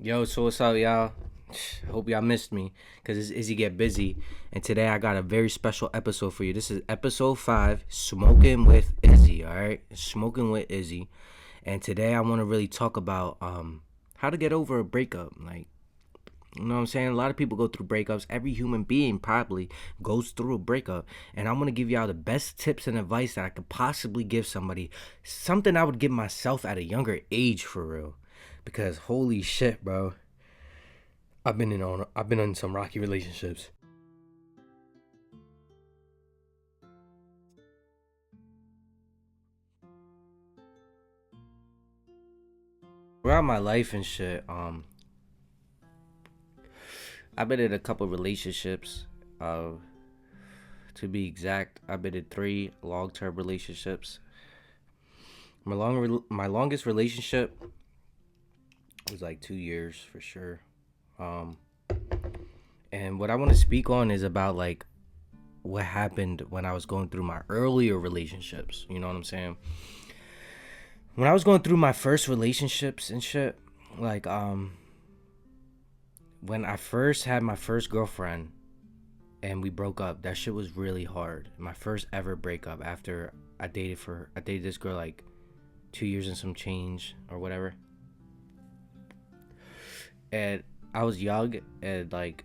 Yo, so what's up, y'all? Hope y'all missed me because it's Izzy Get Busy. And today I got a very special episode for you. This is episode 5, Smoking with Izzy, all right? Smoking with Izzy. And today I want to really talk about how to get over a breakup. Like, you know what I'm saying? A lot of people go through breakups. Every human being probably goes through a breakup. And I'm going to give y'all the best tips and advice that I could possibly give somebody. Something I would give myself at a younger age, for real. Because holy shit, bro. I've been in some rocky relationships. Throughout my life and shit, I've been in a couple relationships. To be exact, I've been in 3 long-term relationships. My longest relationship was like 2 years for sure. Um, and what I want to speak on is about like what happened when I was going through my earlier relationships. You know what I'm saying? When I was going through my first relationships and shit, like when I first had my first girlfriend and we broke up, that shit was really hard. My first ever breakup after I dated this girl like 2 years and some change or whatever. And I was young and like,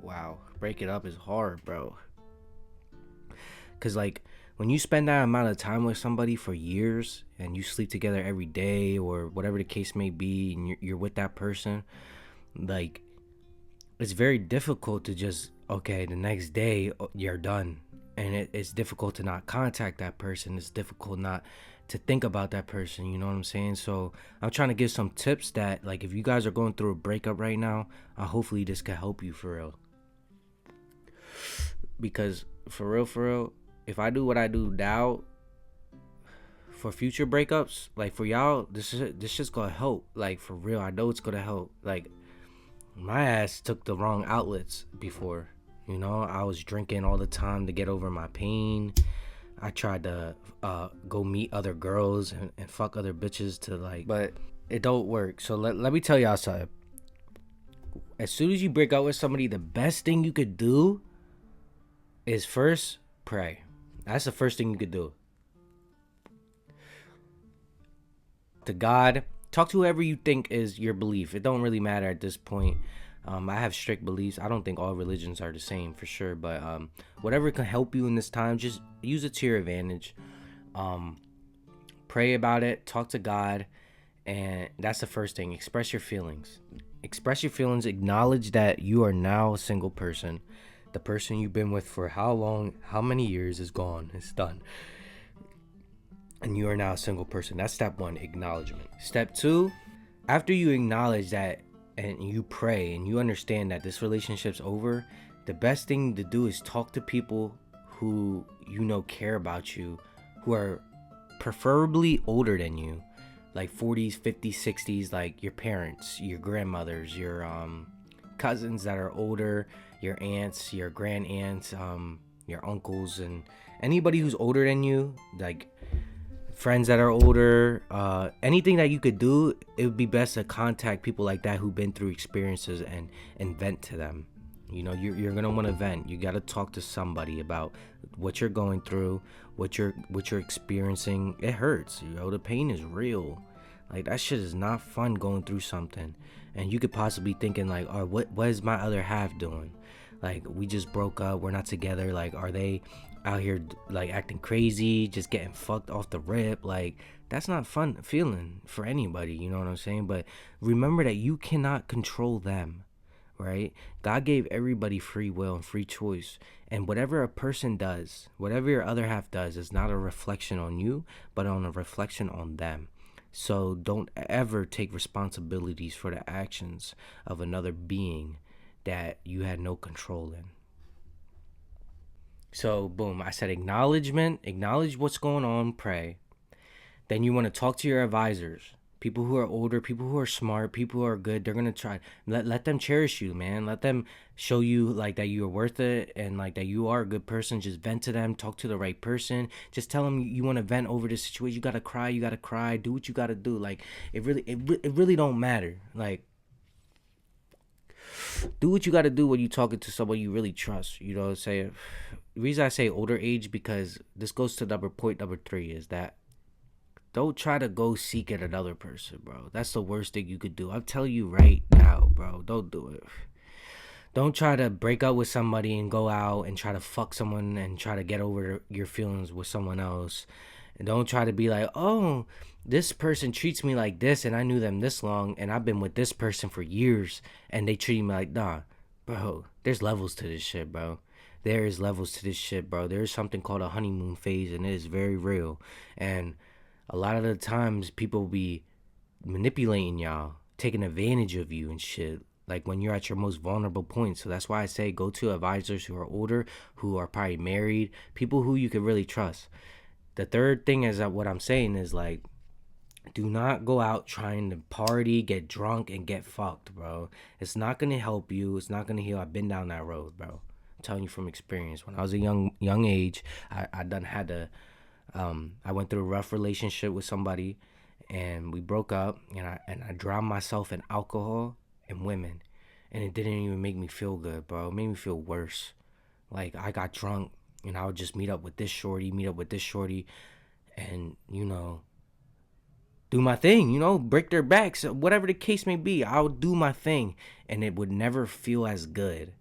wow, breaking up is hard, bro. Cause like when you spend that amount of time with somebody for years and you sleep together every day or whatever the case may be, and you're with that person, like it's very difficult to just okay the next day you're done, and it's difficult to not contact that person. It's difficult not to think about that person. You know what I'm saying? So I'm trying to give some tips that like if you guys are going through a breakup right now, hopefully this can help you for real. Because for real, if I do what I do now for future breakups, like for y'all, this just gonna help. Like for real, I know it's gonna help. Like my ass took the wrong outlets before. You know, I was drinking all the time to get over my pain. I tried to go meet other girls and fuck other bitches to like, but it don't work. So let me tell y'all something. As soon as you break up with somebody, the best thing you could do is first pray. That's the first thing you could do. To God, talk to whoever you think is your belief. It don't really matter at this point. I have strict beliefs. I don't think all religions are the same for sure, but whatever can help you in this time, just use it to your advantage. Um, Pray about it. Talk to God, and that's the first thing. Express your feelings. Express your feelings. Acknowledge that you are now a single person. The person you've been with for how long, how many years is gone. It's done. And you are now a single person. That's step 1, acknowledgement. Step 2, after you acknowledge that and you pray and you understand that this relationship's over, the best thing to do is talk to people who you know care about you, who are preferably older than you, like 40s, 50s, 60s, like your parents, your grandmothers, your cousins that are older, your aunts, your grand aunts, your uncles, and anybody who's older than you, like friends that are older, anything that you could do, it would be best to contact people like that who've been through experiences and vent to them. You know, you're gonna want to vent. You gotta talk to somebody about what you're going through, what you're experiencing. It hurts, you know, the pain is real. Like that shit is not fun going through something, and you could possibly thinking like, oh, what is my other half doing? Like we just broke up, we're not together. Like are they out here like acting crazy, just getting fucked off the rip? Like that's not fun feeling for anybody. You know what I'm saying? But remember that you cannot control them, right? God gave everybody free will and free choice. And whatever a person does, whatever your other half does, is not a reflection on you, but on a reflection on them. So don't ever take responsibilities for the actions of another being that you had no control in. So boom, I said acknowledgement, acknowledge what's going on, pray. Then you want to talk to your advisors. People who are older, people who are smart, people who are good, they're gonna try. Let them cherish you, man. Let them show you like that you are worth it and like that you are a good person. Just vent to them, talk to the right person. Just tell them you want to vent over this situation. You gotta cry, you gotta cry. Do what you gotta do. Like it really don't matter. Like do what you gotta do when you talking to someone you really trust. You know what I'm saying? The reason I say older age because this goes to number 3 is that don't try to go seek at another person, bro. That's the worst thing you could do. I'm telling you right now, bro. Don't do it. Don't try to break up with somebody and go out and try to fuck someone and try to get over your feelings with someone else. And don't try to be like, oh, this person treats me like this and I knew them this long and I've been with this person for years and they treat me like, nah, bro, there's levels to this shit, bro. There is levels to this shit, bro. There's something called a honeymoon phase and it is very real. And a lot of the times people be manipulating y'all, taking advantage of you and shit. Like when you're at your most vulnerable point. So that's why I say go to advisors who are older, who are probably married, people who you can really trust. The third thing is that what I'm saying is like, do not go out trying to party, get drunk, and get fucked, bro. It's not gonna help you. It's not gonna heal. I've been down that road, bro. I'm telling you from experience. When I was a young age, I done had to I went through a rough relationship with somebody, and we broke up, and I drowned myself in alcohol and women, and it didn't even make me feel good, bro. It made me feel worse. Like I got drunk, and I would just meet up with this shorty, and do my thing, break their backs, whatever the case may be. I would do my thing, and it would never feel as good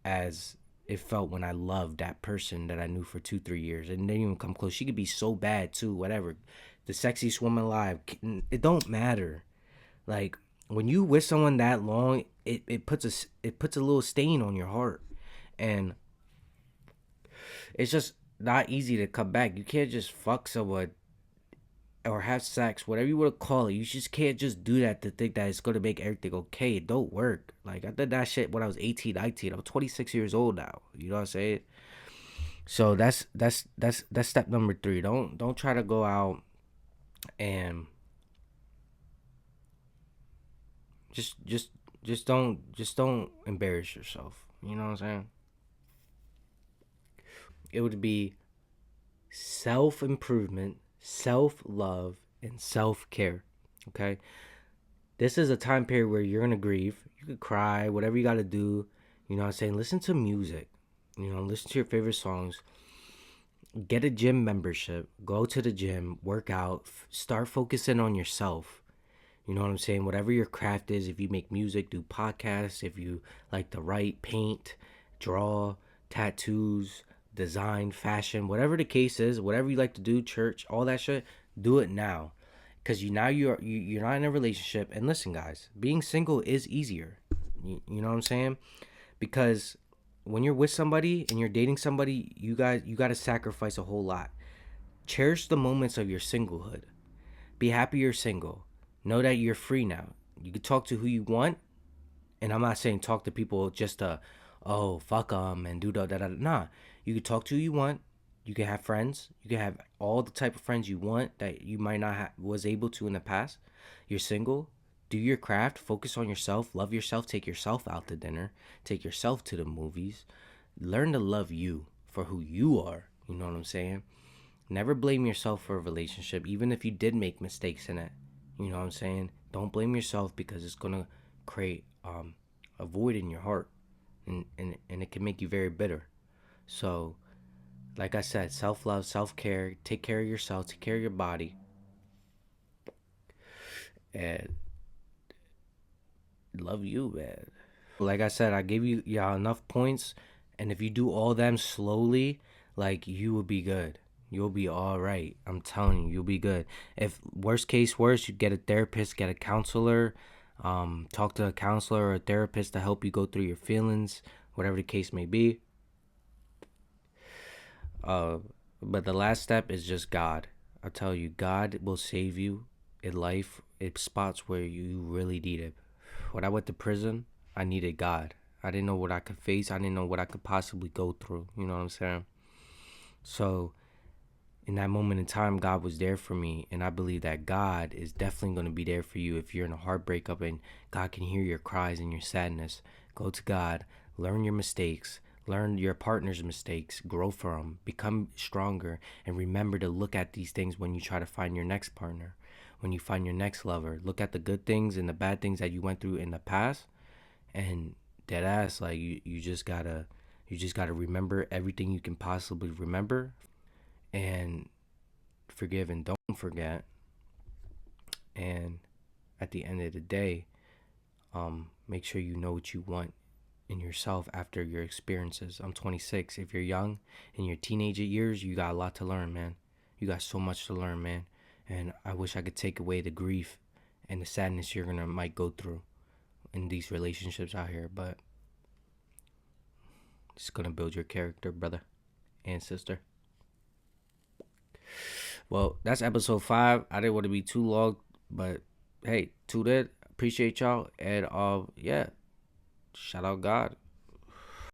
as it felt when I loved that person that I knew for 2-3 years and didn't even come close. She could be so bad too, whatever. The sexiest woman alive. It don't matter. Like when you with someone that long, it puts a little stain on your heart, and it's just not easy to come back. You can't just fuck someone or have sex, whatever you want to call it. You just can't just do that to think that it's going to make everything okay. It don't work. Like, I did that shit when I was 18, 19. I'm 26 years old now. You know what I'm saying? So that's step number 3. Don't try to go out and just don't embarrass yourself. You know what I'm saying? It would be self-improvement, self-love, and self-care. Okay? This is a time period where you're gonna grieve. You could cry, whatever you gotta do. You know what I'm saying? Listen to music. Listen to your favorite songs. Get a gym membership. Go to the gym, work out, start focusing on yourself. You know what I'm saying? Whatever your craft is, if you make music, do podcasts, if you like to write, paint, draw, tattoos, design, fashion, whatever the case is, whatever you like to do, church, all that shit, do it now. Cause you're not in a relationship. And listen, guys, being single is easier. You know what I'm saying? Because when you're with somebody and you're dating somebody, you got to sacrifice a whole lot. Cherish the moments of your singlehood. Be happy you're single. Know that you're free now. You can talk to who you want, and I'm not saying talk to people just to, oh, fuck them and do da. Nah, you can talk to who you want. You can have friends. You can have all the type of friends you want that you might not was able to in the past. You're single. Do your craft. Focus on yourself. Love yourself. Take yourself out to dinner. Take yourself to the movies. Learn to love you for who you are. You know what I'm saying? Never blame yourself for a relationship, even if you did make mistakes in it. You know what I'm saying? Don't blame yourself because it's gonna create a void in your heart, and it can make you very bitter. So, like I said, self love, self care, take care of yourself, take care of your body, and love you, man. Like I said, I gave y'all enough points, and if you do all them slowly, like you will be good. You'll be all right. I'm telling you, you'll be good. If worst case worst, you get a therapist, get a counselor, talk to a counselor or a therapist to help you go through your feelings, whatever the case may be. But the last step is just God. I tell you, God will save you in life. It spots where you really need it. When I went to prison, I needed God. I didn't know what I could face. I didn't know what I could possibly go through. You know what I'm saying? So in that moment in time, God was there for me. And I believe that God is definitely going to be there for you if you're in a hard breakup and God can hear your cries and your sadness. Go to God, learn your mistakes, learn your partner's mistakes, grow from them, become stronger, and remember to look at these things when you try to find your next partner, when you find your next lover. Look at the good things and the bad things that you went through in the past, and dead ass, like you just gotta remember everything you can possibly remember, and forgive and don't forget. And at the end of the day, make sure you know what you want in yourself after your experiences. I'm 26. If you're young in your teenager years, you got a lot to learn, man. You got so much to learn, man. And I wish I could take away the grief and the sadness you're gonna might go through in these relationships out here, but it's gonna build your character, brother and sister. Well, that's episode 5. I didn't want to be too long, but hey, to that, appreciate y'all, and yeah, shout out God.